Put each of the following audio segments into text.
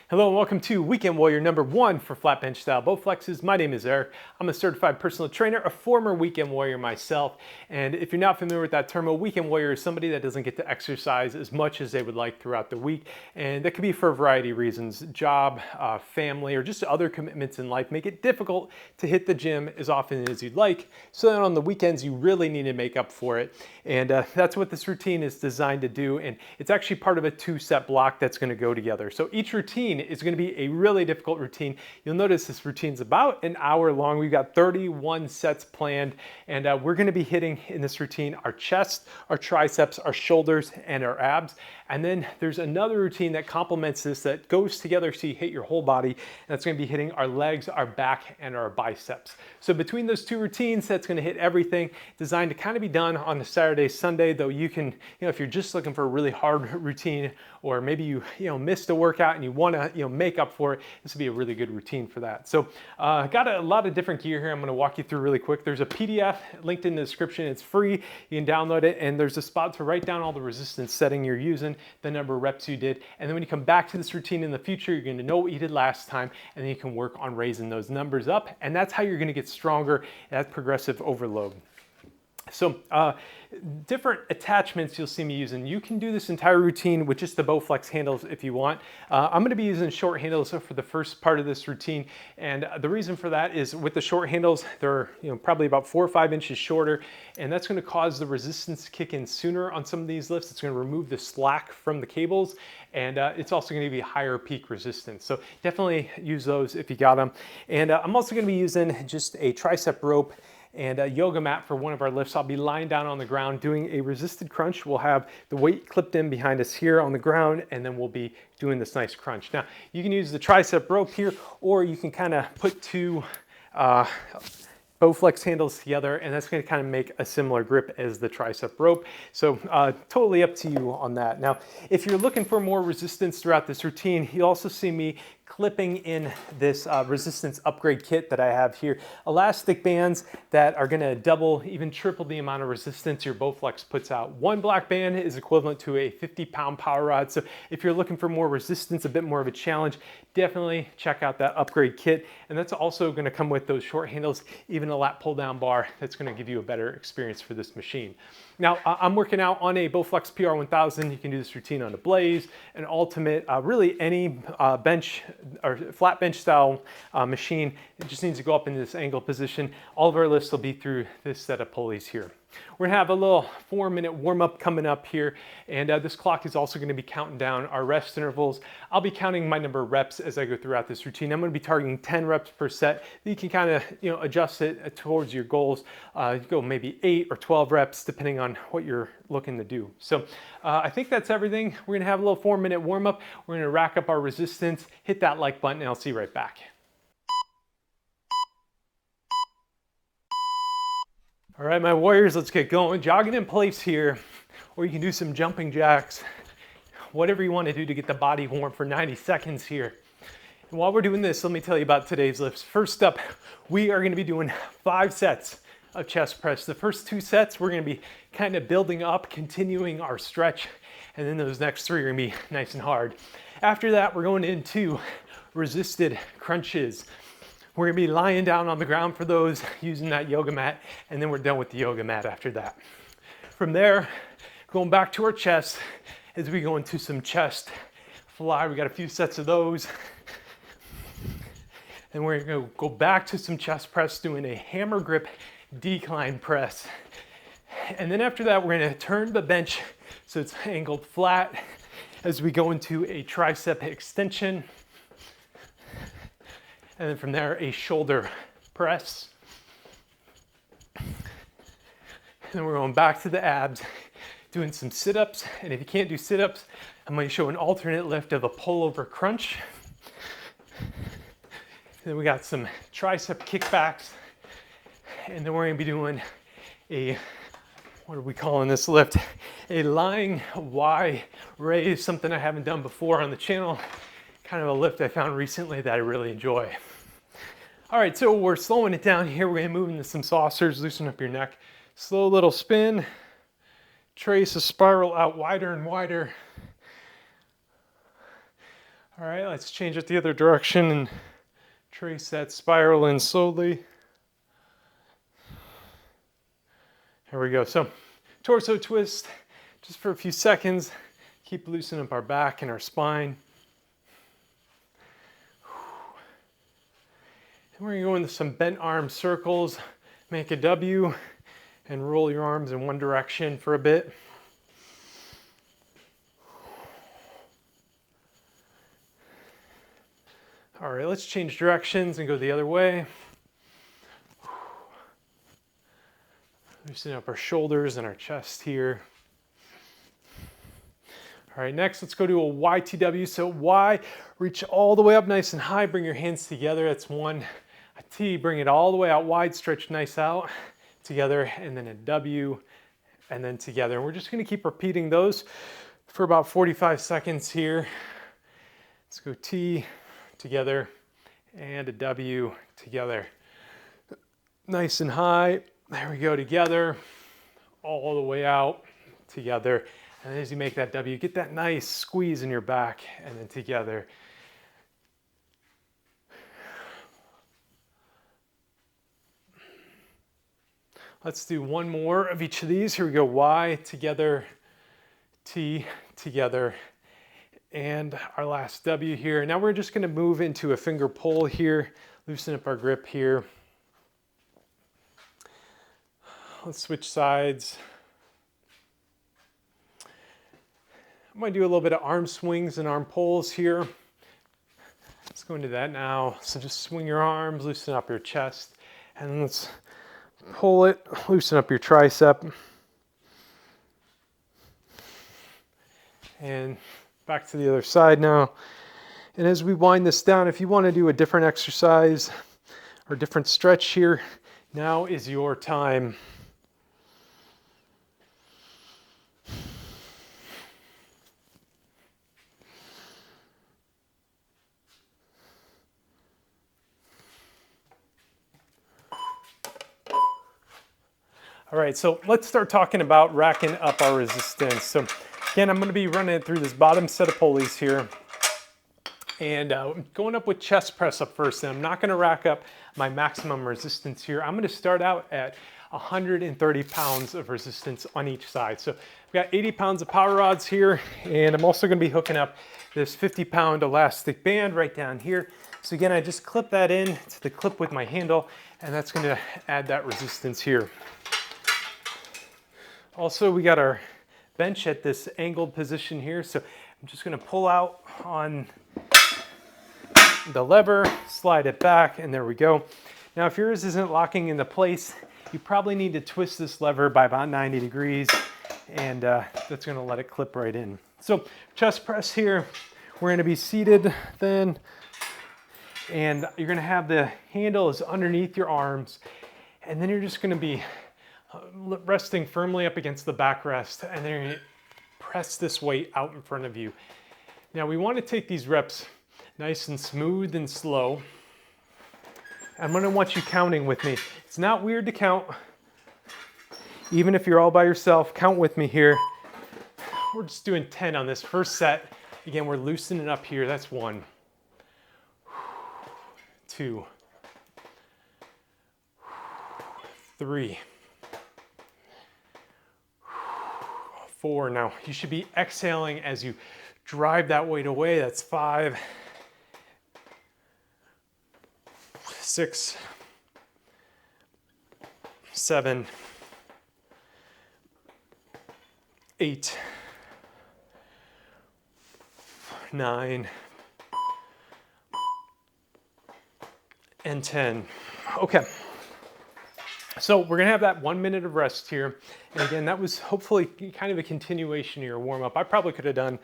Hello and welcome to Weekend Warrior number 1 for flat bench style Bowflexes. My name is Eric. I'm a certified personal trainer, a former Weekend Warrior myself. And if you're not familiar with that term, a Weekend Warrior is somebody that doesn't get to exercise as much as they would like throughout the week. And that could be for a variety of reasons. Job, family, or just other commitments in life make it difficult to hit the gym as often as you'd like. So then on the weekends, you really need to make up for it. And that's what this routine is designed to do. And it's actually part of a 2-set block that's going to go together. So each routine is going to be a really difficult routine. You'll notice this routine's about an hour long. We've got 31 sets planned, and we're going to be hitting in this routine our chest, our triceps, our shoulders, and our abs. And then there's another routine that complements this that goes together so you hit your whole body, and that's going to be hitting our legs, our back, and our biceps. So between those two routines, that's going to hit everything, designed to kind of be done on a Saturday, Sunday, though you can, if you're just looking for a really hard routine, or maybe you missed a workout and you want to make up for it, this would be a really good routine for that. So got a lot of different gear here I'm going to walk you through really quick. There's a PDF linked in the description. It's free. You can download it, and there's a spot to write down all the resistance setting you're using, the number of reps you did, and then when you come back to this routine in the future, you're going to know what you did last time, and then you can work on raising those numbers up, and that's how you're going to get stronger at progressive overload. So different attachments you'll see me using. You can do this entire routine with just the Bowflex handles if you want. I'm going to be using short handles for the first part of this routine, and the reason for that is with the short handles, they're probably about 4 or 5 inches shorter, and that's going to cause the resistance to kick in sooner on some of these lifts. It's going to remove the slack from the cables, and it's also going to be higher peak resistance. So definitely use those if you got them. And I'm also going to be using just a tricep rope and a yoga mat for one of our lifts. I'll be lying down on the ground doing a resisted crunch. We'll have the weight clipped in behind us here on the ground, and then we'll be doing this nice crunch. Now, you can use the tricep rope here, or you can kind of put two Bowflex handles together, and that's going to kind of make a similar grip as the tricep rope. So totally up to you on that. Now, if you're looking for more resistance throughout this routine, you'll also see me clipping in this resistance upgrade kit that I have here. Elastic bands that are going to double, even triple the amount of resistance your Bowflex puts out. One black band is equivalent to a 50-pound power rod. So if you're looking for more resistance, a bit more of a challenge, definitely check out that upgrade kit. And that's also going to come with those short handles, even a lat pull down bar that's going to give you a better experience for this machine. Now, I'm working out on a Bowflex PR1000. You can do this routine on a Blaze, an Ultimate, really any bench or flat bench style machine. It just needs to go up into this angle position. All of our lifts will be through this set of pulleys here. We're gonna have a little 4-minute warm-up coming up here, and this clock is also gonna be counting down our rest intervals. I'll be counting my number of reps as I go throughout this routine. I'm gonna be targeting 10 reps per set. You can kind of adjust it towards your goals. Go maybe 8 or 12 reps depending on what you're looking to do. So I think that's everything. We're gonna have a little 4-minute warm-up. We're gonna rack up our resistance, hit that like button, and I'll see you right back. All right, my warriors, let's get going. Jogging in place here, or you can do some jumping jacks, whatever you want to do to get the body warm for 90 seconds here. And while we're doing this, let me tell you about today's lifts. First up, we are going to be doing 5 sets of chest press. The first 2 sets, we're going to be kind of building up, continuing our stretch, and then those next 3 are going to be nice and hard. After that, we're going into resisted crunches. We're gonna be lying down on the ground for those using that yoga mat, and then we're done with the yoga mat after that. From there, going back to our chest as we go into some chest fly. We got a few sets of those. And we're gonna go back to some chest press doing a hammer grip decline press. And then after that, we're gonna turn the bench so it's angled flat as we go into a tricep extension. And then from there, a shoulder press. And then we're going back to the abs, doing some sit-ups. And if you can't do sit-ups, I'm going to show an alternate lift of a pullover crunch. And then we got some tricep kickbacks. And then we're going to be doing a, what are we calling this lift? A lying Y raise, something I haven't done before on the channel. Kind of a lift I found recently that I really enjoy. All right, so we're slowing it down here. We're gonna move into some saucers, loosen up your neck. Slow little spin, trace a spiral out wider and wider. All right, let's change it the other direction and trace that spiral in slowly. Here we go. So torso twist just for a few seconds. Keep loosening up our back and our spine. And we're going to go into some bent arm circles. Make a W and roll your arms in one direction for a bit. All right, let's change directions and go the other way. Loosen up our shoulders and our chest here. All right, next let's go to a YTW. So Y, reach all the way up nice and high, bring your hands together, that's one. A T, bring it all the way out wide, stretch nice out, together, and then a W, and then together. And we're just gonna keep repeating those for about 45 seconds here. Let's go T, together, and a W, together. Nice and high, there we go, together, all the way out, together. And as you make that W, get that nice squeeze in your back, and then together. Let's do one more of each of these. Here we go, Y, together, T, together, and our last W here. Now we're just gonna move into a finger pull here, loosen up our grip here. Let's switch sides. I'm gonna do a little bit of arm swings and arm pulls here. Let's go into that now. So just swing your arms, loosen up your chest, and then let's pull it, loosen up your tricep. And back to the other side now. And as we wind this down, if you want to do a different exercise or different stretch here, now is your time. All right, so let's start talking about racking up our resistance. So again, I'm going to be running it through this bottom set of pulleys here. And going up with chest press up first. And I'm not going to rack up my maximum resistance here. I'm going to start out at 130 pounds of resistance on each side. So I've got 80 pounds of power rods here, and I'm also going to be hooking up this 50-pound elastic band right down here. So again, I just clip that in to the clip with my handle, and that's going to add that resistance here. Also, we got our bench at this angled position here, so I'm just going to pull out on the lever, slide it back, and there we go. Now, if yours isn't locking into place, you probably need to twist this lever by about 90 degrees, and that's going to let it clip right in. So chest press here, we're going to be seated then, and you're going to have the handle is underneath your arms, and then you're just going to be resting firmly up against the backrest, and then you're going to press this weight out in front of you. Now we want to take these reps nice and smooth and slow. I'm going to want you counting with me. It's not weird to count. Even if you're all by yourself, count with me here. We're just doing 10 on this first set. Again, we're loosening up here. That's 1, 2, 3, 4. Now, you should be exhaling as you drive that weight away. That's 5, 6, 7, 8, 9, and 10. Okay. So we're gonna have that 1 minute of rest here. And again, that was hopefully kind of a continuation of your warm up. I probably could have done,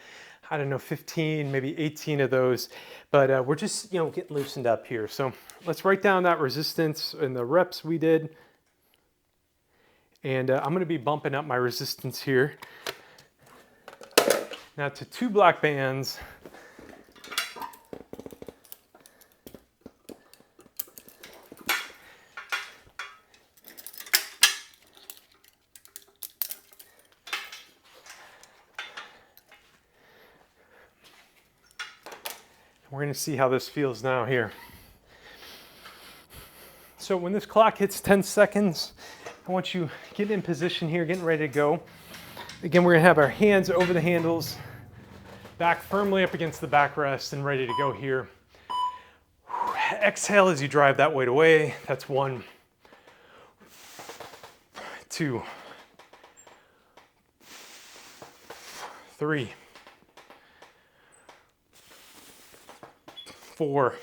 I don't know, 15, maybe 18 of those, but we're just, getting loosened up here. So let's write down that resistance and the reps we did. And I'm gonna be bumping up my resistance here. Now to 2 black bands. We're gonna see how this feels now here. So when this clock hits 10 seconds, I want you to get in position here, getting ready to go. Again, we're gonna have our hands over the handles, back firmly up against the backrest and ready to go here. Exhale as you drive that weight away. That's 1, 2, 3, 4,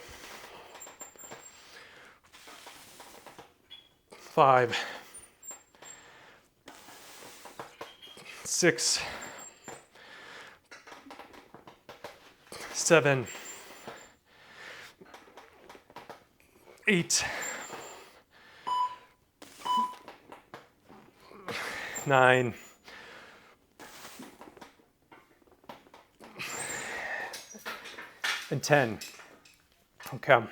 5, 6, 7, 8, 9, and 10. Okay. I'm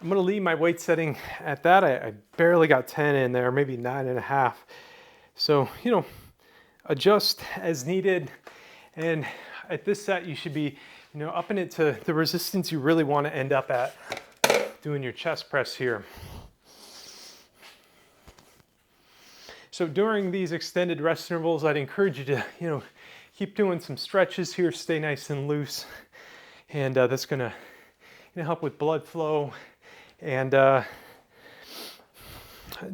going to leave my weight setting at that. I barely got 10 in there, maybe 9.5. So, adjust as needed. And at this set, you should be, upping it to the resistance you really want to end up at doing your chest press here. So during these extended rest intervals, I'd encourage you to, keep doing some stretches here, stay nice and loose. And that's gonna help with blood flow and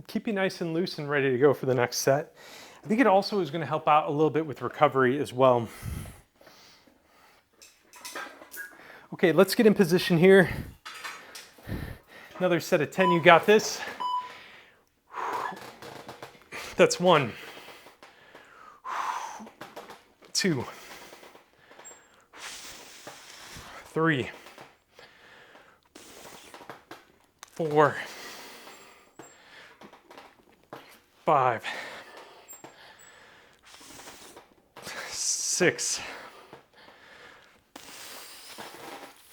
keep you nice and loose and ready to go for the next set. I think it also is gonna help out a little bit with recovery as well. Okay, let's get in position here. Another set of 10, you got this. That's 1, 2, 3, 4, 5, 6,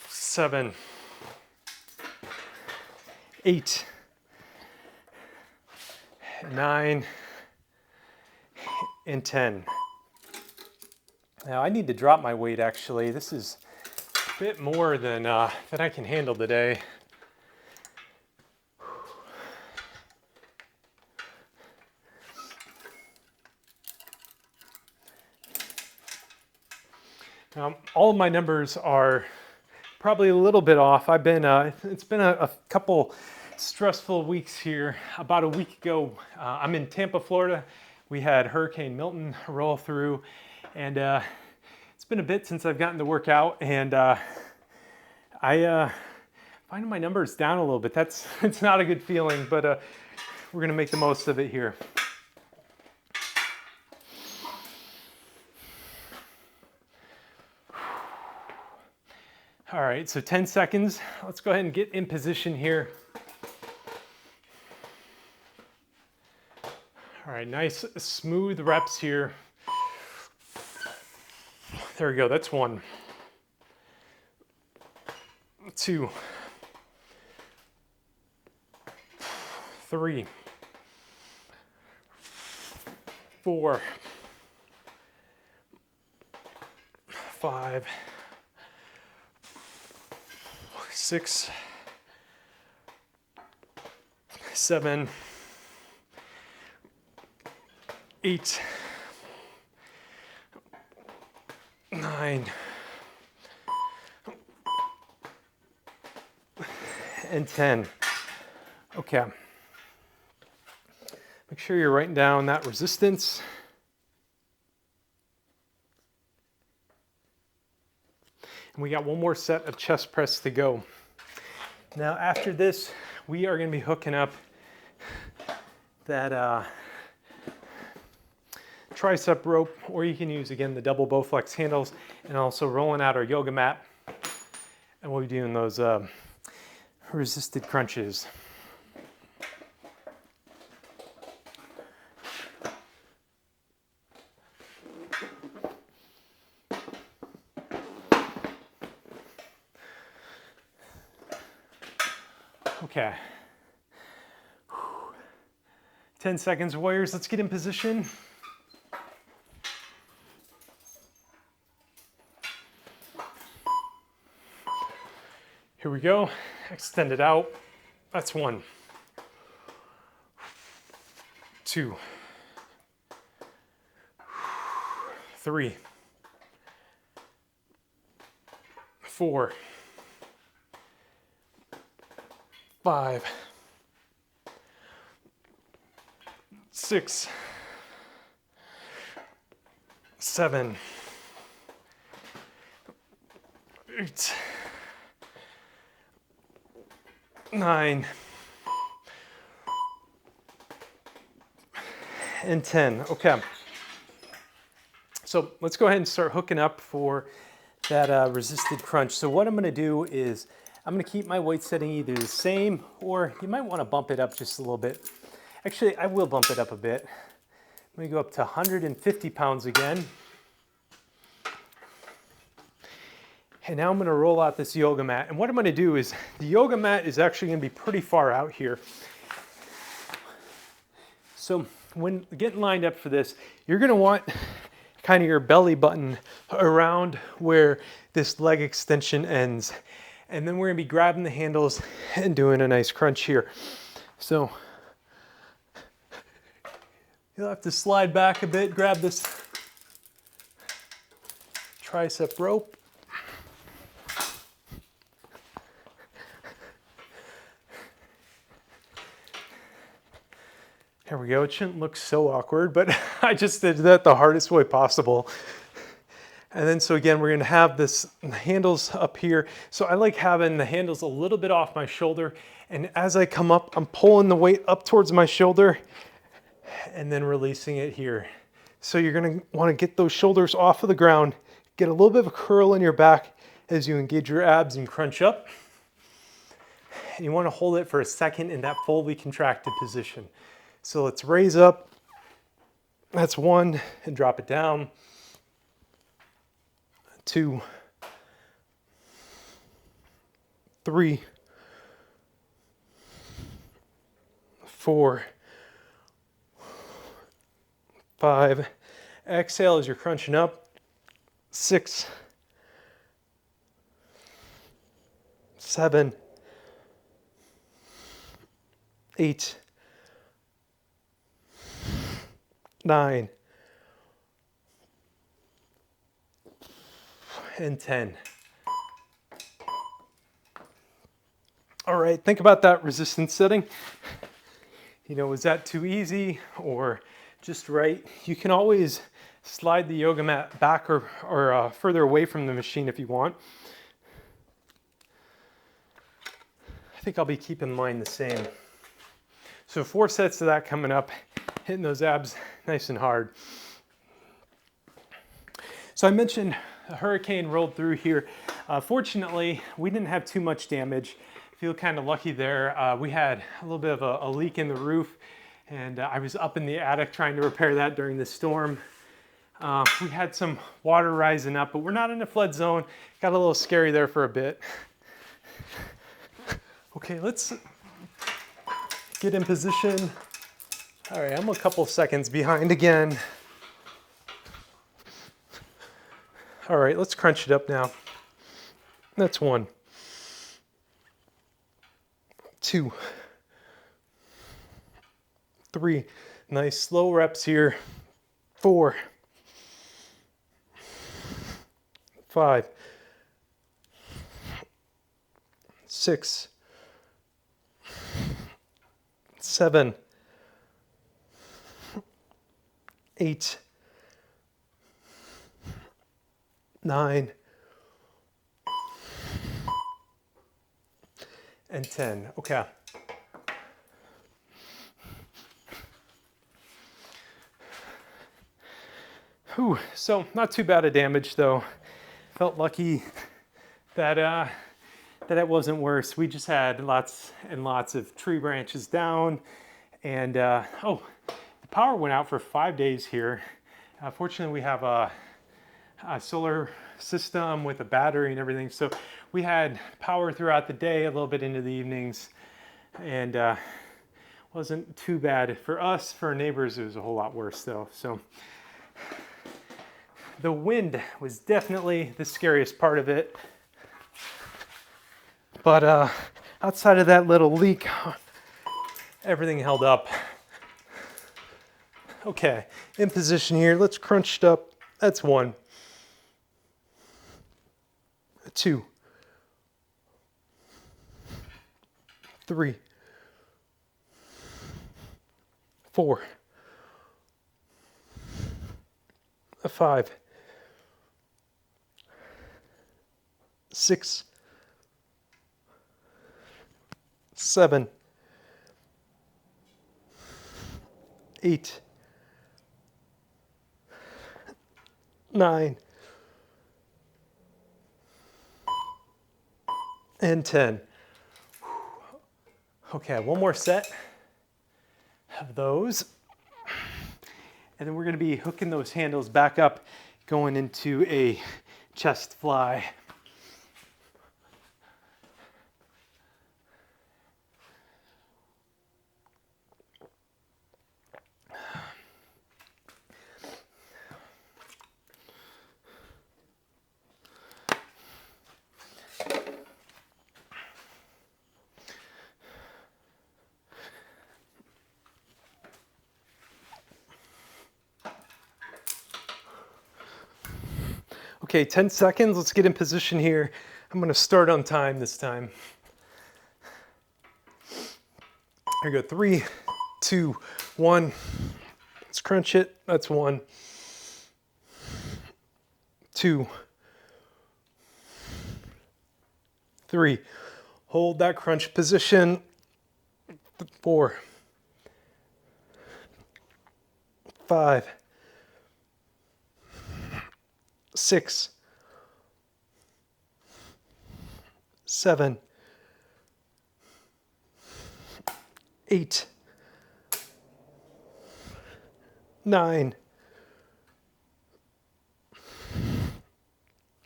7, 8, 9, and 10. Now I need to drop my weight actually. This is a bit more than I can handle today. All of my numbers are probably a little bit off. It's been a couple stressful weeks here. About a week ago, I'm in Tampa, Florida. We had Hurricane Milton roll through, and it's been a bit since I've gotten to work out, and I find my numbers down a little bit. It's not a good feeling, but we're gonna make the most of it here. All right, so 10 seconds. Let's go ahead and get in position here. All right, nice smooth reps here. There we go, that's 1, 2, 3, 4, 5, 6, 7, 8, 9, and 10. Okay. Make sure you're writing down that resistance. And we got one more set of chest press to go. Now after this, we are going to be hooking up that tricep rope, or you can use, again, the double Bowflex handles, and also rolling out our yoga mat. And we'll be doing those resisted crunches. Okay. 10 seconds, warriors. Let's get in position. Here we go. Extend it out. That's 1, 2, 3, 4, 5, 6, 7, 8, 9, and 10. Okay. So let's go ahead and start hooking up for that resisted crunch. So what I'm going to do is I'm going to keep my weight setting either the same, or you might want to bump it up just a little bit. Actually, I will bump it up a bit. Let me go up to 150 pounds again. And now I'm going to roll out this yoga mat. And what I'm going to do is, the yoga mat is actually going to be pretty far out here. So when getting lined up for this, you're going to want kind of your belly button around where this leg extension ends. And then we're going to be grabbing the handles and doing a nice crunch here. So you'll have to slide back a bit, grab this tricep rope. There we go. It shouldn't look so awkward, but I just did that the hardest way possible. And then so again, we're going to have this handles up here. So I like having the handles a little bit off my shoulder. And as I come up, I'm pulling the weight up towards my shoulder and then releasing it here. So you're going to want to get those shoulders off of the ground, get a little bit of a curl in your back as you engage your abs and crunch up. And you want to hold it for a second in that fully contracted position. So let's raise up. That's 1, and drop it down. 2, 3, 4, 5. Exhale as you're crunching up. 6, 7, 8, 9, and 10. All right, think about that resistance setting. You know, was that too easy or just right? You can always slide the yoga mat back or further away from the machine if you want. I think I'll be keeping mine the same. So 4 sets of that coming up, hitting those abs nice and hard. So I mentioned a hurricane rolled through here. Fortunately, we didn't have too much damage. Feel kind of lucky there. We had a little bit of a leak in the roof, and I was up in the attic trying to repair that during the storm. We had some water rising up, but we're not in a flood zone. Got a little scary there for a bit. Okay, let's get in position. All right, I'm a couple seconds behind again. All right, let's crunch it up now. That's 1, 2, 3. Nice slow reps here. 4, 5, 6, 7, 8, 9, and 10. Okay. Whew. So not too bad of damage though. Felt lucky that it wasn't worse. We just had lots and lots of tree branches down, and the power went out for 5 days here. Fortunately, we have a solar system with a battery and everything, so we had power throughout the day, a little bit into the evenings, and wasn't too bad for us. For our neighbors, it was a whole lot worse though. So the wind was definitely the scariest part of it. But outside of that little leak, everything held up. Okay, in position here, let's crunch it up. That's 1, 2, 3, 4, 5, 6, 7, 8, 9, and 10. Okay, one more set of those. And then we're gonna be hooking those handles back up, going into a chest fly. Okay, 10 seconds, let's get in position here. I'm gonna start on time this time. Here we go, 3, 2, 1. Let's crunch it, that's 1, 2, 3. Hold that crunch position, 4, 5, 6, 7, 8, 9,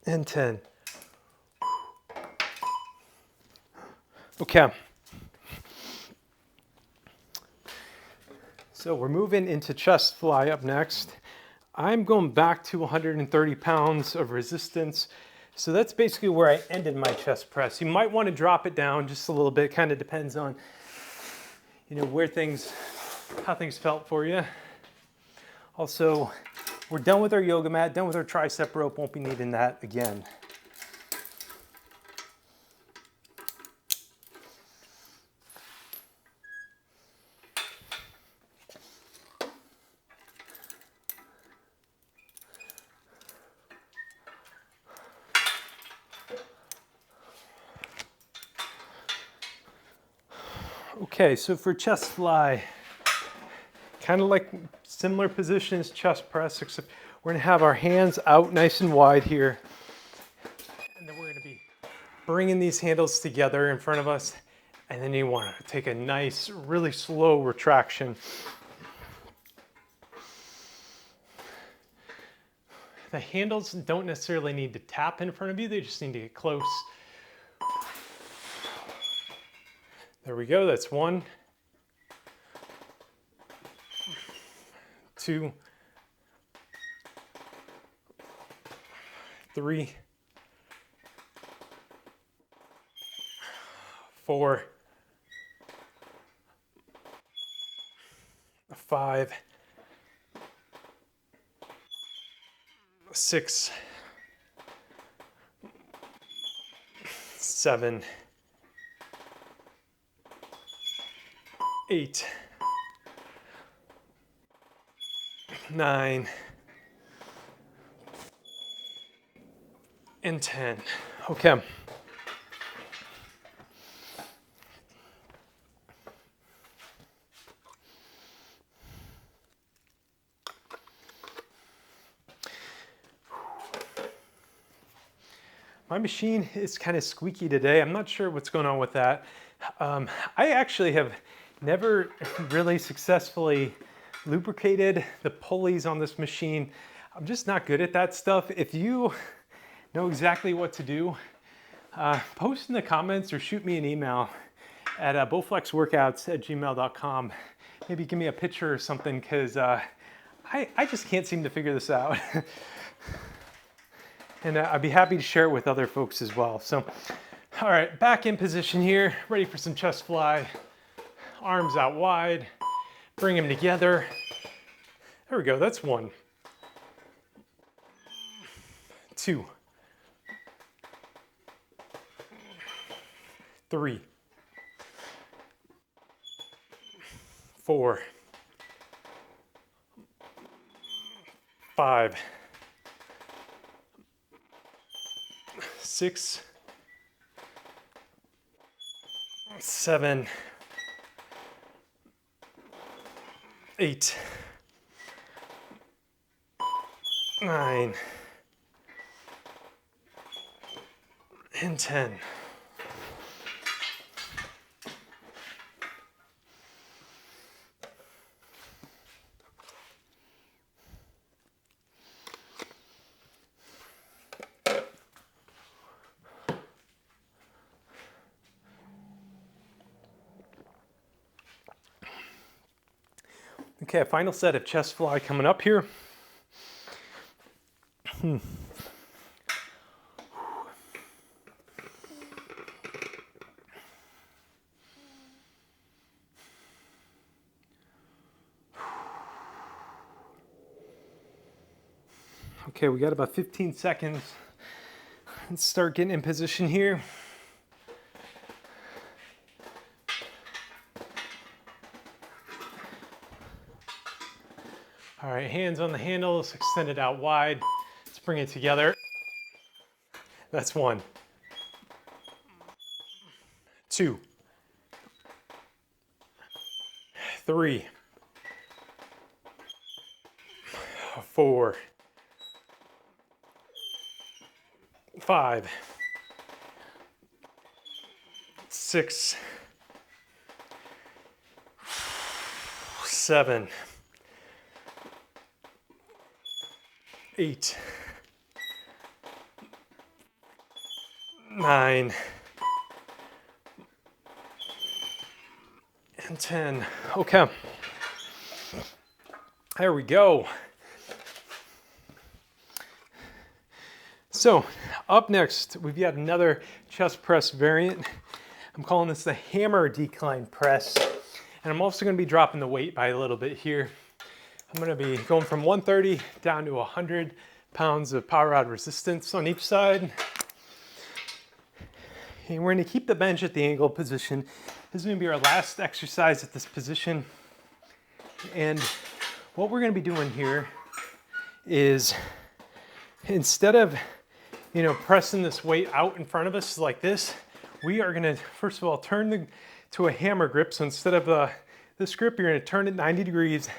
and 10. Okay. So we're moving into chest fly up next. I'm going back to 130 pounds of resistance. So that's basically where I ended my chest press. You might want to drop it down just a little bit. Kind of depends on, how things felt for you. Also, we're done with our yoga mat, done with our tricep rope. Won't be needing that again. Okay, so for chest fly, kind of like similar position as chest press, except we're gonna have our hands out nice and wide here. And then we're gonna be bringing these handles together in front of us. And then you wanna take a nice, really slow retraction. The handles don't necessarily need to tap in front of you, they just need to get close. There we go, that's 1, 2, 3, 4, 5, 6, 7, 8, 9, and 10. Okay. My machine is kind of squeaky today. I'm not sure what's going on with that. I actually have never really successfully lubricated the pulleys on this machine. I'm just not good at that stuff. If you know exactly what to do, post in the comments or shoot me an email at bowflexworkouts@gmail.com. Maybe give me a picture or something, because I just can't seem to figure this out. And I'd be happy to share it with other folks as well. So All right, back in position here, ready for some chest fly. Arms out wide, bring them together. There we go, that's 1. 2. 3. 4. 5. 6. 7. 8. 9. And 10. Okay, a final set of chest fly coming up here. Okay, we got about 15 seconds. Let's start getting in position here. All right, hands on the handles, extended out wide. Let's bring it together. That's 1. 2. 3. 4. 5. 6. 7. 8. 9. And 10. Okay. There we go. So up next, we've got another chest press variant. I'm calling this the hammer decline press. And I'm also going to be dropping the weight by a little bit here. I'm going to be going from 130 down to 100 pounds of power rod resistance on each side. And we're going to keep the bench at the angle position. This is going to be our last exercise at this position. And what we're going to be doing here is, instead of pressing this weight out in front of us like this, we are going to, first of all, turn to a hammer grip. So instead of this grip, you're going to turn it 90 degrees.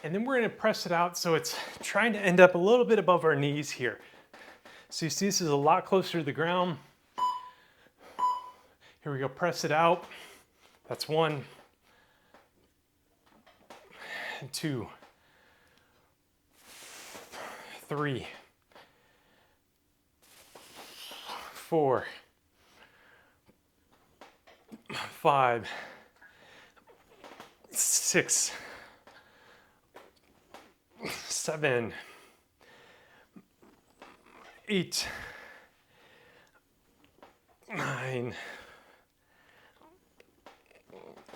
And then we're going to press it out so it's trying to end up a little bit above our knees here. So you see this is a lot closer to the ground. Here we go, press it out. That's 1. And 2. 3. 4. 5. 6. 7. 8. 9.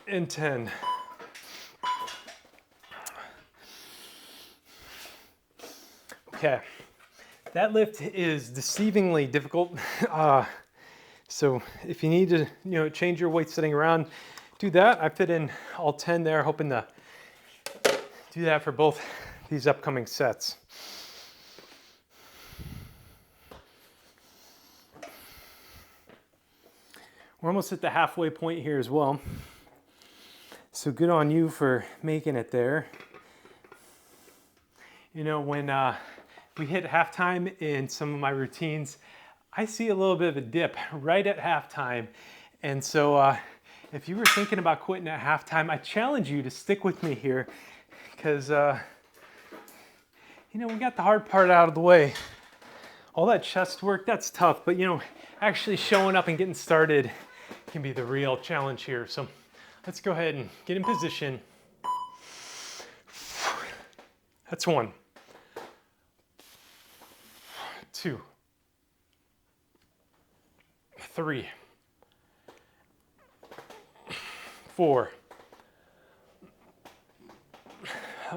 And 10. Okay, that lift is deceivingly difficult. So if you need to, change your weight sitting around, do that. I fit in all 10 there, hoping to do that for both these upcoming sets. We're almost at the halfway point here as well. So good on you for making it there. When we hit halftime in some of my routines, I see a little bit of a dip right at halftime. And so if you were thinking about quitting at halftime, I challenge you to stick with me here, because we got the hard part out of the way. All that chest work, that's tough, but actually showing up and getting started can be the real challenge here. So let's go ahead and get in position. That's 1. 2. 3. 4,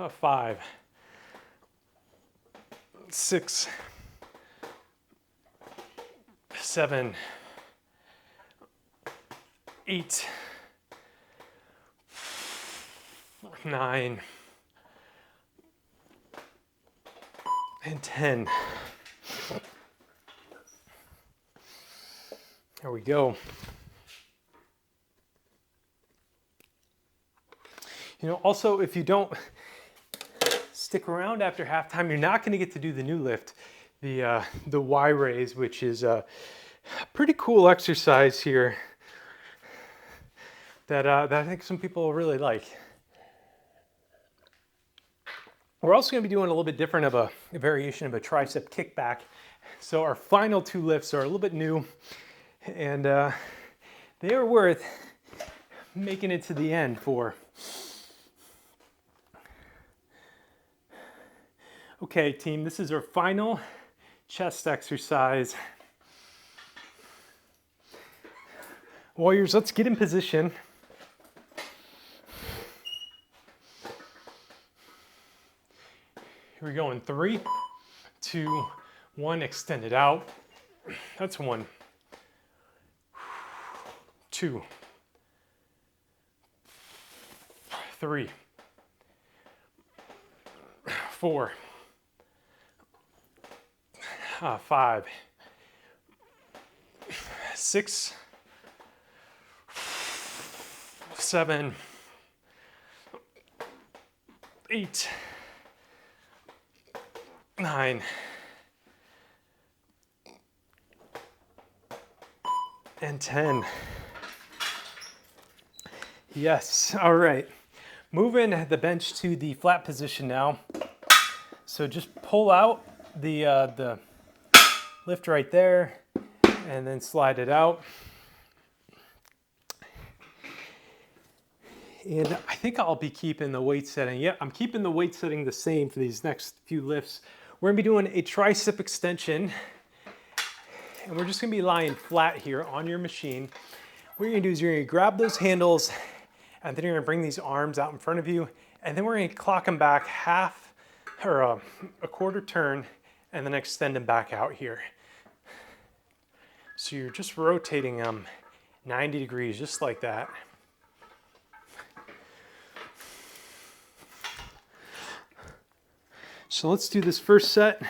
5, 6, 7, 8, 9, and 10. There we go. You know, also, if you don't stick around after halftime, you're not going to get to do the new lift, the Y raise, which is a pretty cool exercise here that I think some people really like. We're also going to be doing a little bit different of a variation of a tricep kickback. So our final two lifts are a little bit new, and they are worth making it to the end for. Okay, team, this is our final chest exercise. Warriors, let's get in position. Here we go in 3, 2, 1, extend it out. That's 1, 2, 3, 4, 5, 6, 7, 8, 9, and 10. Yes, all right. Moving the bench to the flat position now. So just pull out the lift right there and then slide it out. And I think I'll be keeping the weight setting. Yeah, I'm keeping the weight setting the same for these next few lifts. We're gonna be doing a tricep extension, and we're just gonna be lying flat here on your machine. What you're gonna do is you're gonna grab those handles, and then you're gonna bring these arms out in front of you, and then we're gonna clock them back half or a quarter turn, and then extend them back out here. So you're just rotating them 90 degrees, just like that. So let's do this first set,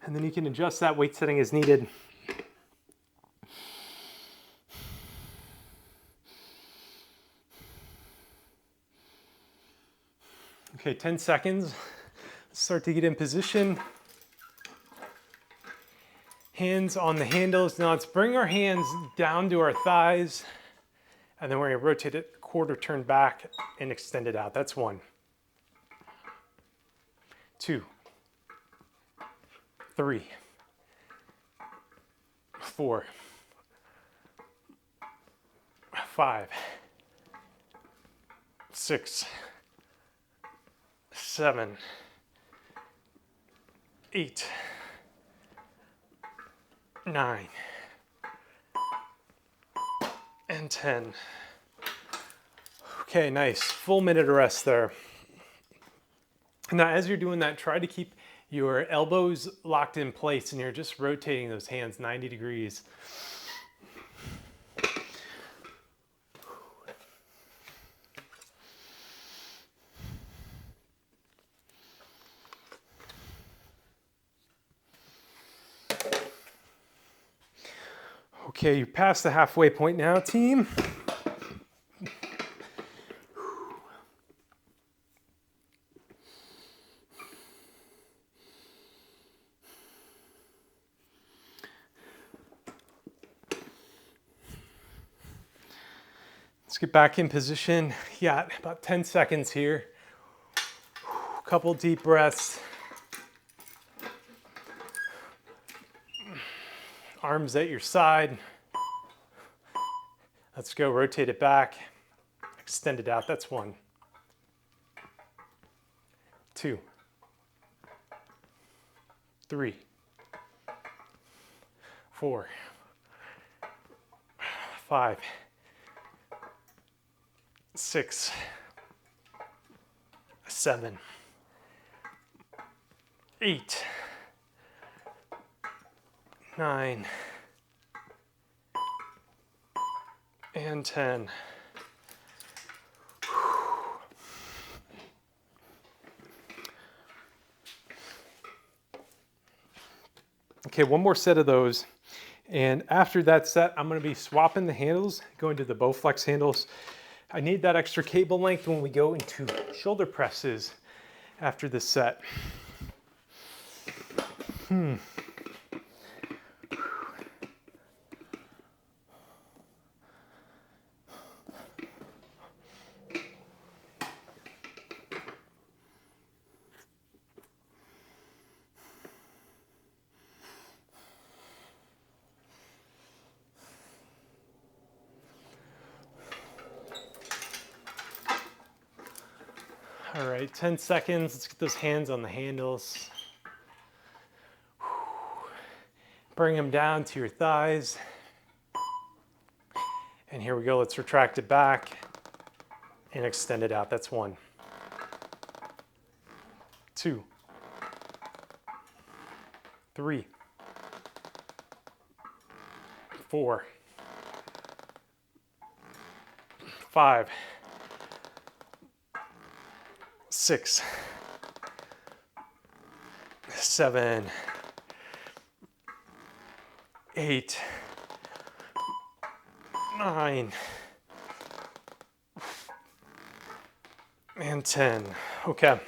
and then you can adjust that weight setting as needed. Okay, 10 seconds. Let's start to get in position. Hands on the handles. Now let's bring our hands down to our thighs, and then we're gonna rotate it quarter turn back and extend it out. That's 1, 2, 3, 4, 5, 6, 7, 8, 9, and 10. Okay, nice. Full minute of rest there. Now, as you're doing that, try to keep your elbows locked in place, and you're just rotating those hands 90 degrees. Okay, you're past the halfway point now, team. Let's get back in position. Yeah, about 10 seconds here. A couple deep breaths. Arms at your side. Let's go, rotate it back. Extend it out, that's 1, 2, 3, 4, 5, 6, 7, 8, 9, and 10. Okay, one more set of those. And after that set, I'm gonna be swapping the handles, going to the Bowflex handles. I need that extra cable length when we go into shoulder presses after this set. All right, 10 seconds. Let's get those hands on the handles. Bring them down to your thighs. And here we go. Let's retract it back and extend it out. That's 1, 2, 3, 4, 5, 6, 7, 8, 9, and 10. Okay.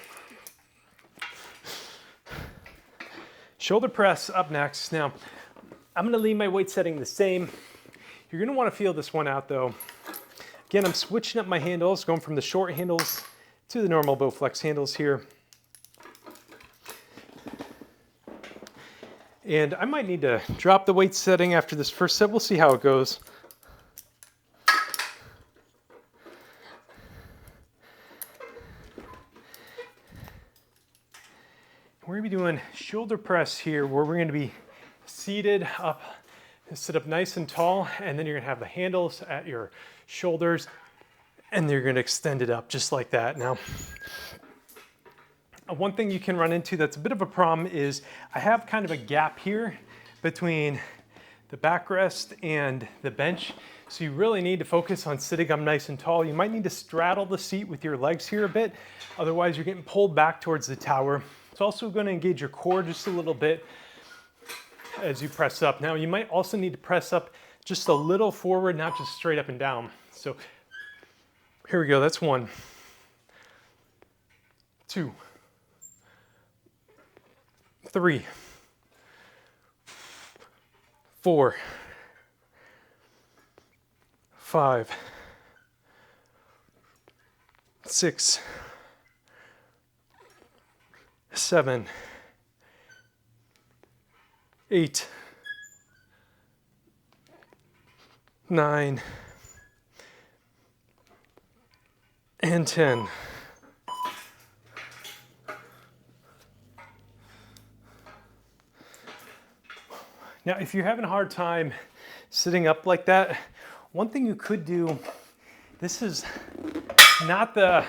Shoulder press up next. Now, I'm gonna leave my weight setting the same. You're gonna wanna feel this one out though. Again, I'm switching up my handles, going from the short handles to the normal Bowflex handles here. And I might need to drop the weight setting after this first set. We'll see how it goes. We're gonna be doing shoulder press here where we're gonna be seated up, sit up nice and tall, and then you're gonna have the handles at your shoulders and you're gonna extend it up just like that. Now, one thing you can run into that's a bit of a problem is I have kind of a gap here between the backrest and the bench. So you really need to focus on sitting up nice and tall. You might need to straddle the seat with your legs here a bit. Otherwise you're getting pulled back towards the tower. It's also going to engage your core just a little bit as you press up. Now you might also need to press up just a little forward, not just straight up and down. So here we go, that's 1, 2, 3, 4, 5, 6, 7, 8, 9, and 10. Now, if you're having a hard time sitting up like that, one thing you could do, this is not the,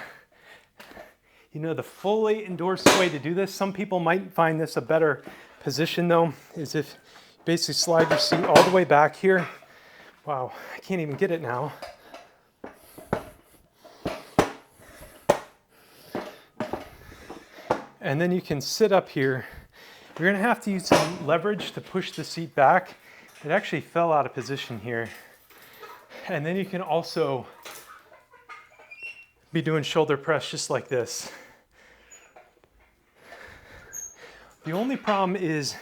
the fully endorsed way to do this. Some people might find this a better position though, is if you basically slide your seat all the way back here. Wow, I can't even get it now. And then you can sit up here. You're gonna have to use some leverage to push the seat back. It actually fell out of position here. And then you can also be doing shoulder press just like this. The only problem is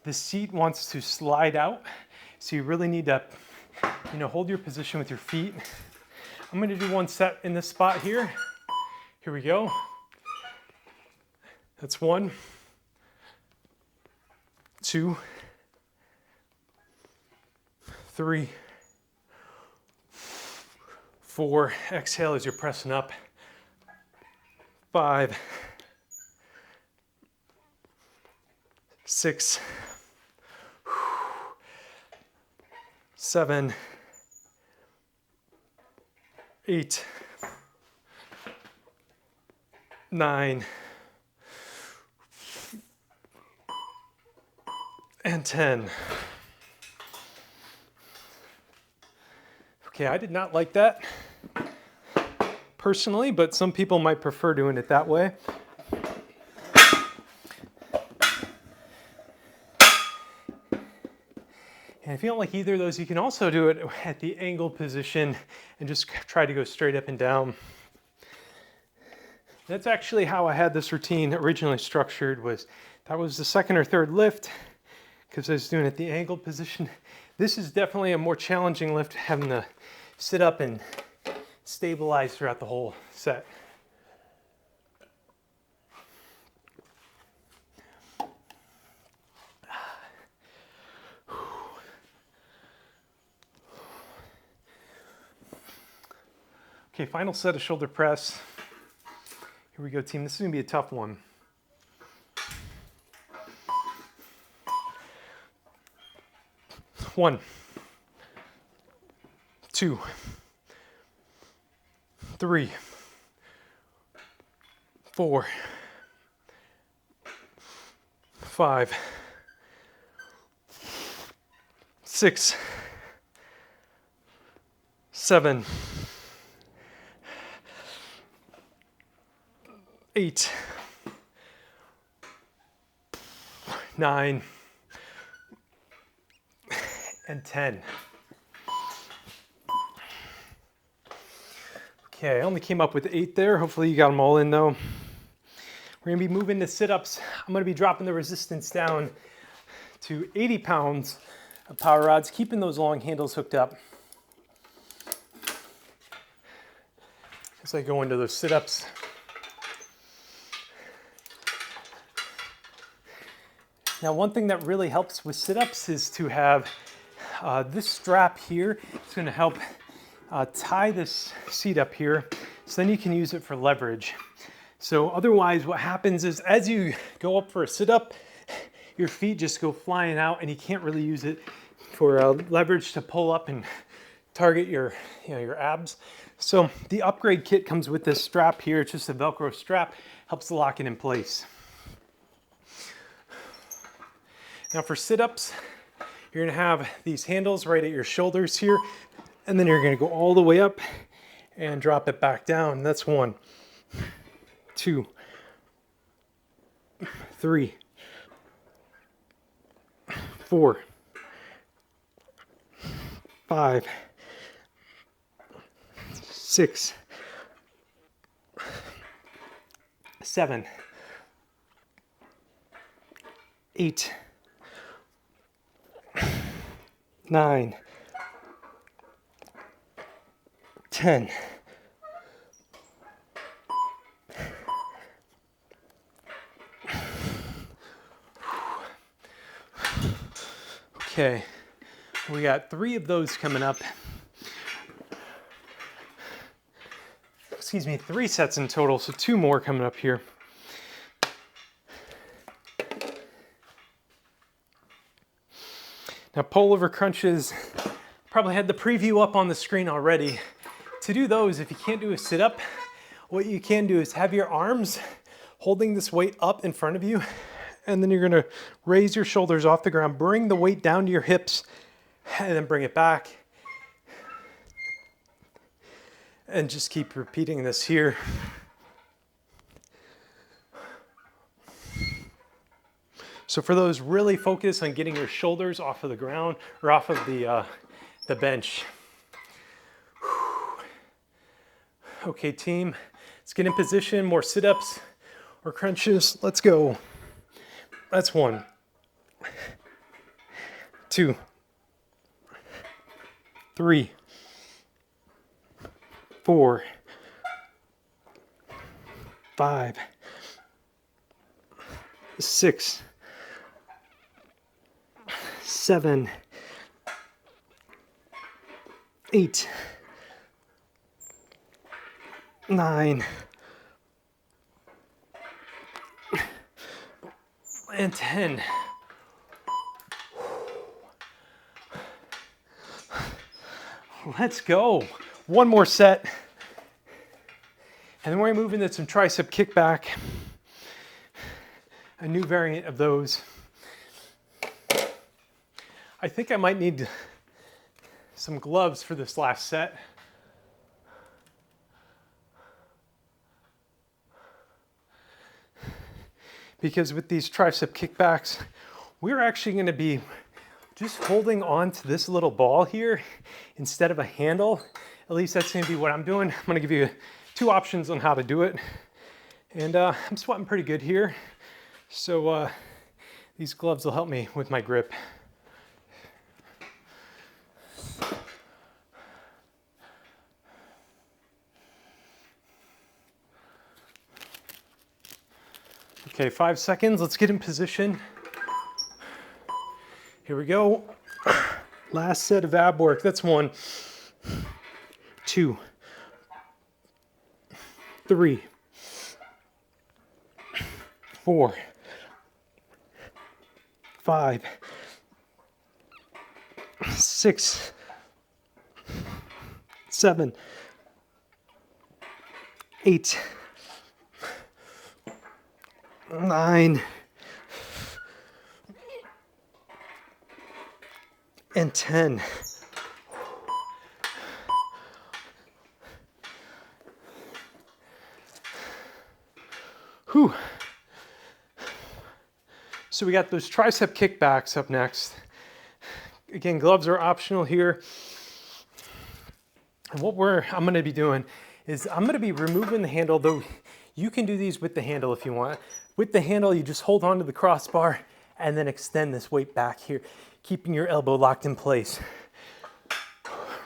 the seat wants to slide out. So you really need to, hold your position with your feet. I'm gonna do one set in this spot here. Here we go. That's 1, 2, 3, 4. Exhale as you're pressing up. 5, 6, 7, 8, 9, and 10. Okay, I did not like that personally, but some people might prefer doing it that way. And if you don't like either of those, you can also do it at the angle position and just try to go straight up and down. That's actually how I had this routine originally structured. That was the second or third lift because I was doing it at the angle position. This is definitely a more challenging lift, having to sit up and stabilize throughout the whole set. Okay, final set of shoulder press. Here we go, team. This is gonna be a tough one. One, 2, 3, 4, 5, 6, 7, 8, 9, and 10. Okay, I only came up with 8 there. Hopefully you got them all in though. We're gonna be moving to sit-ups. I'm gonna be dropping the resistance down to 80 pounds of power rods, keeping those long handles hooked up as I go into those sit-ups. Now, one thing that really helps with sit-ups is to have this strap here. It's going to help tie this seat up here, so then you can use it for leverage. So otherwise, what happens is as you go up for a sit-up, your feet just go flying out and you can't really use it for leverage to pull up and target your abs. So the upgrade kit comes with this strap here. It's just a Velcro strap, helps to lock it in place. Now for sit-ups, you're gonna have these handles right at your shoulders here, and then you're gonna go all the way up and drop it back down. That's 1, 2, 3, 4, 5, 6, 7, 8, 9, 10. Okay, we got 3 of those coming up. Excuse me, 3 sets in total, so 2 more coming up here. Now, pullover crunches, probably had the preview up on the screen already. To do those, if you can't do a sit-up, what you can do is have your arms holding this weight up in front of you, and then you're gonna raise your shoulders off the ground, bring the weight down to your hips, and then bring it back. And just keep repeating this here. So for those, really focus on getting your shoulders off of the ground or off of the bench. Okay, team, let's get in position. More sit-ups or crunches. Let's go. That's 1, 2, 3, 4, 5, 6, 7, 8, 9, and 10. Let's go. One more set. And then we're gonna move into some tricep kickback, a new variant of those. I think I might need some gloves for this last set. Because with these tricep kickbacks, we're actually gonna be just holding on to this little ball here instead of a handle. At least that's gonna be what I'm doing. I'm gonna give you 2 options on how to do it. And I'm sweating pretty good here. So these gloves will help me with my grip. Okay, 5 seconds, let's get in position. Here we go. Last set of ab work. That's 1, 2, 3, 4, 5, 6, 7, 8, 9, and 10. Whew. So we got those tricep kickbacks up next. Again, gloves are optional here. And what I'm gonna be doing is I'm gonna be removing the handle, though you can do these with the handle if you want. With the handle, you just hold onto the crossbar and then extend this weight back here, keeping your elbow locked in place.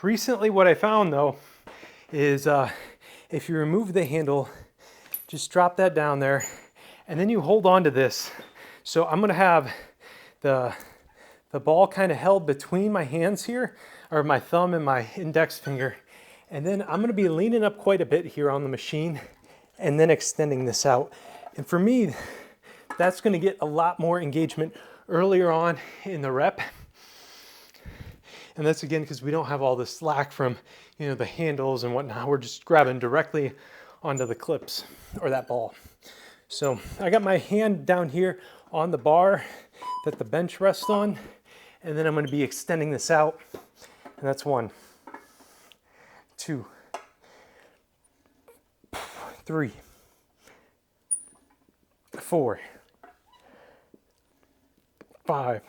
Recently, what I found though, is if you remove the handle, just drop that down there, and then you hold on to this. So I'm gonna have the ball kind of held between my hands here, or my thumb and my index finger. And then I'm gonna be leaning up quite a bit here on the machine and then extending this out. And for me, that's gonna get a lot more engagement earlier on in the rep. And that's again, because we don't have all the slack from, you know, the handles and whatnot. We're just grabbing directly onto the clips or that ball. So I got my hand down here on the bar that the bench rests on, and then I'm gonna be extending this out. And that's 1, 2, 3, 4, 5,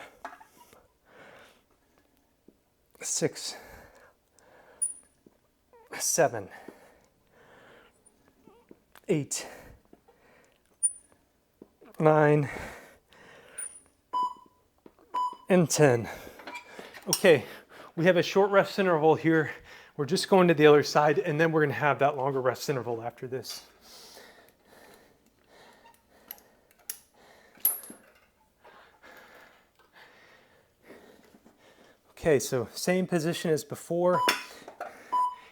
6, 7, 8, 9, and 10. Okay, we have a short rest interval here. We're just going to the other side, and then we're gonna have that longer rest interval after this. Okay, so same position as before.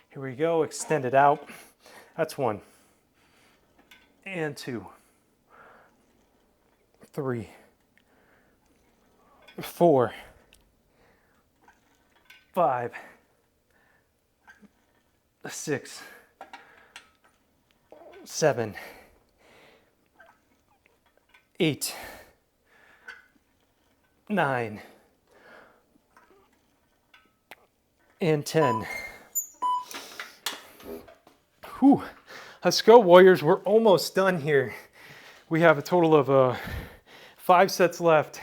Here we go, extend it out. That's 1, and 2, 3, 4, 5, 6, 7, 8, 9, and 10. Whew. Let's go, Warriors. We're almost done here. We have a total of 5 sets left.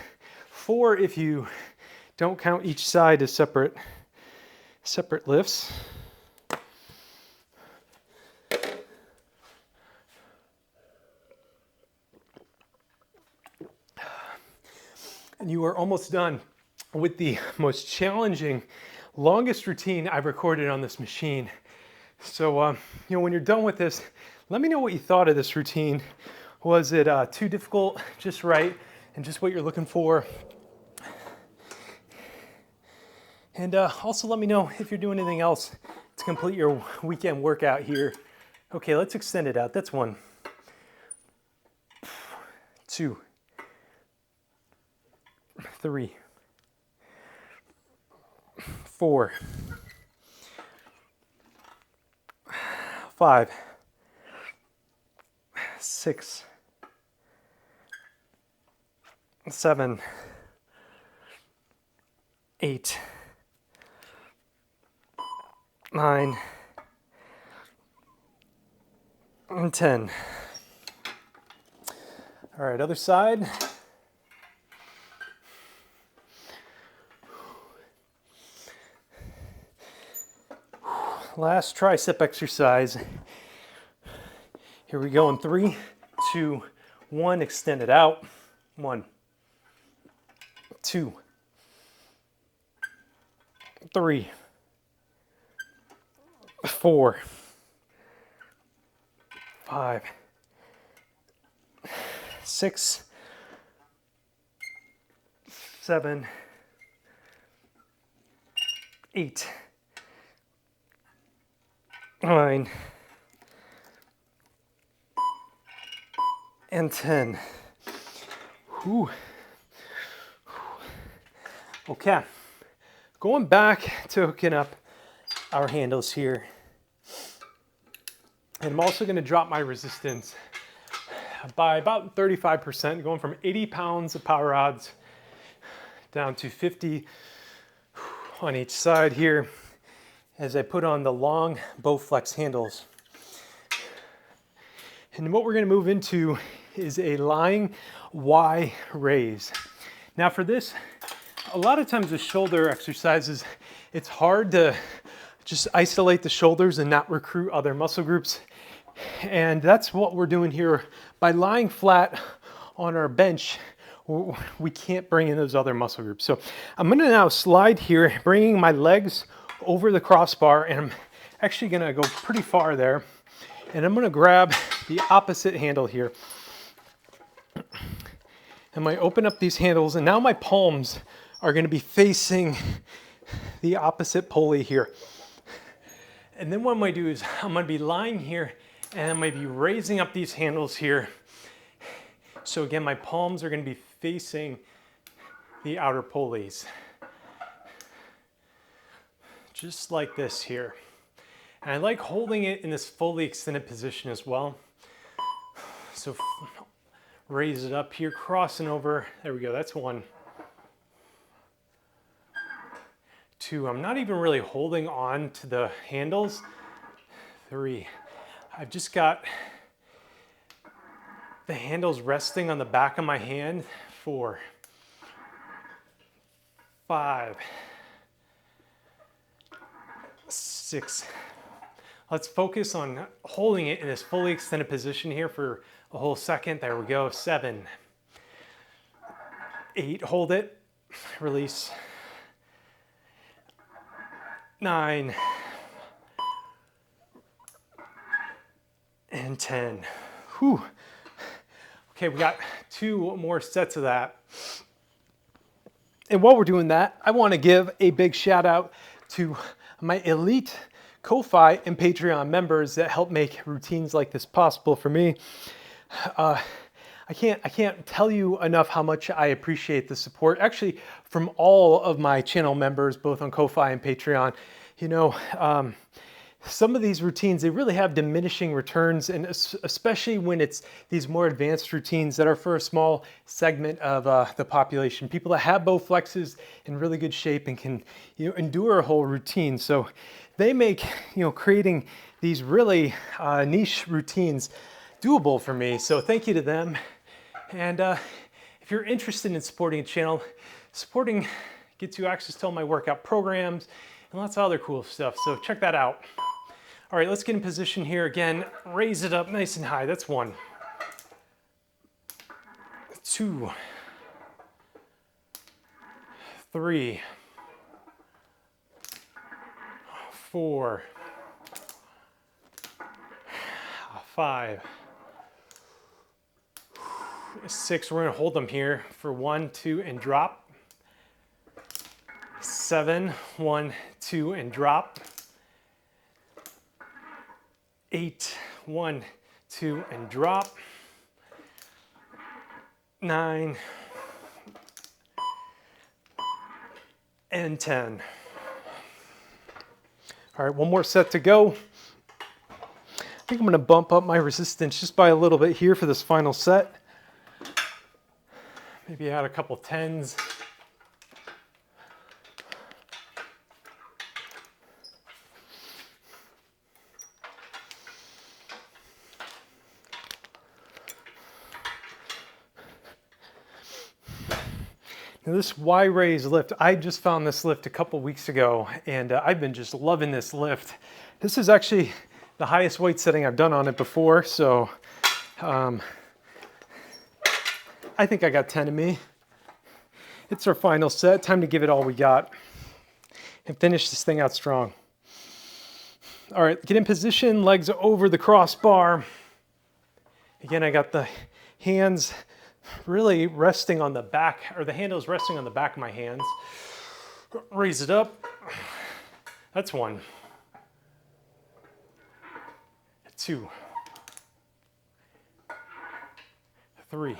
4 if you don't count each side as separate lifts. And you are almost done with the most challenging, longest routine I've recorded on this machine. So, you know, when you're done with this, let me know what you thought of this routine. Was it too difficult, just right, and just what you're looking for? And also let me know if you're doing anything else to complete your weekend workout here. Okay, let's extend it out. That's 1, 2, 3, 4, 5, 6, 7, 8, 9, and 10. All right, other side. Last tricep exercise. Here we go in 3, 2, 1. Extend it out. 1, 2, 3, 4, 5, 6, 7, 8, 9, and 10. Whew. Okay, going back to hooking up our handles here. And I'm also going to drop my resistance by about 35%, going from 80 pounds of power rods down to 50 on each side here as I put on the long Bowflex handles. And what we're going to move into is a lying Y raise. Now for this, a lot of times with shoulder exercises, it's hard to just isolate the shoulders and not recruit other muscle groups. And that's what we're doing here. By lying flat on our bench, we can't bring in those other muscle groups. So I'm gonna now slide here, bringing my legs over the crossbar, and I'm actually gonna go pretty far there. And I'm gonna grab the opposite handle here. And I open up these handles, and now my palms are gonna be facing the opposite pulley here. And then what I'm gonna do is I'm gonna be lying here, and I'm gonna be raising up these handles here. So again, my palms are gonna be facing the outer pulleys. Just like this here. And I like holding it in this fully extended position as well. So raise it up here, crossing over. There we go, that's 1. 2, I'm not even really holding on to the handles. 3, I've just got the handles resting on the back of my hand. 4, 5, 6. Let's focus on holding it in this fully extended position here for a whole second. There we go. 7, 8, hold it, release. 9, and 10. Whew. Okay, we got 2 more sets of that. And while we're doing that, I want to give a big shout out to my elite Ko-Fi and Patreon members that help make routines like this possible for me. I can't tell you enough how much I appreciate the support, actually, from all of my channel members, both on Ko-Fi and Patreon. You know, some of these routines, they really have diminishing returns, and especially when it's these more advanced routines that are for a small segment of the population, people that have Bowflexes in really good shape and can, you know, endure a whole routine. So they make, you know, creating these really niche routines doable for me. So thank you to them. And if you're interested in supporting a channel, supporting gets you access to all my workout programs and lots of other cool stuff. So check that out. All right, let's get in position here again. Raise it up nice and high. That's 1. 2, 3, 4, 5, 6. We're gonna hold them here for 1, 2, and drop. 7, 1, 2, and drop. 8, 1, 2, and drop. 9, and 10. All right, one more set to go. think I'm gonna bump up my resistance just by a little bit here for this final set. Maybe add a couple tens. Now this Y-raise lift, I just found this lift a couple weeks ago, and I've been just loving this lift. This is actually the highest weight setting I've done on it before, so I think I got 10 in me. It's our final set. Time to give it all we got and finish this thing out strong. All right, get in position, legs over the crossbar. Again, I got the hands really resting on the back, or the handles resting on the back of my hands. Raise it up. That's 1. 2. 3.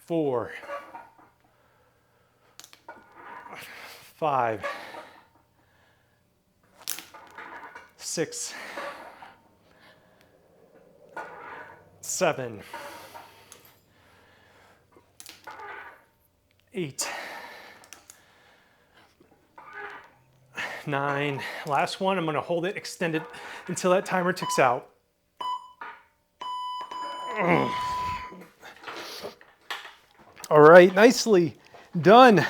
4. 5. 6. 7. 8. 9. Last one, I'm gonna hold it extended until that timer ticks out. All right, nicely done,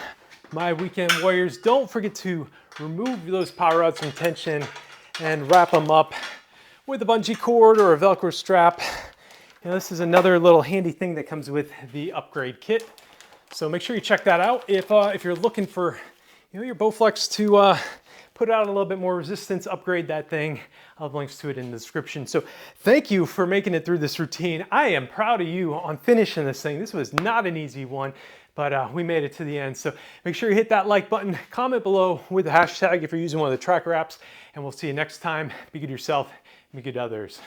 my weekend warriors. Don't forget to remove those power rods from tension and wrap them up with a bungee cord or a Velcro strap. You know, this is another little handy thing that comes with the upgrade kit. So make sure you check that out. If you're looking for, you know, your Bowflex to put out a little bit more resistance, upgrade that thing. I'll have links to it in the description. So thank you for making it through this routine. I am proud of you on finishing this thing. This was not an easy one, but we made it to the end. So make sure you hit that like button, comment below with the hashtag if you're using one of the tracker apps, and we'll see you next time. Be good to yourself, be good to others.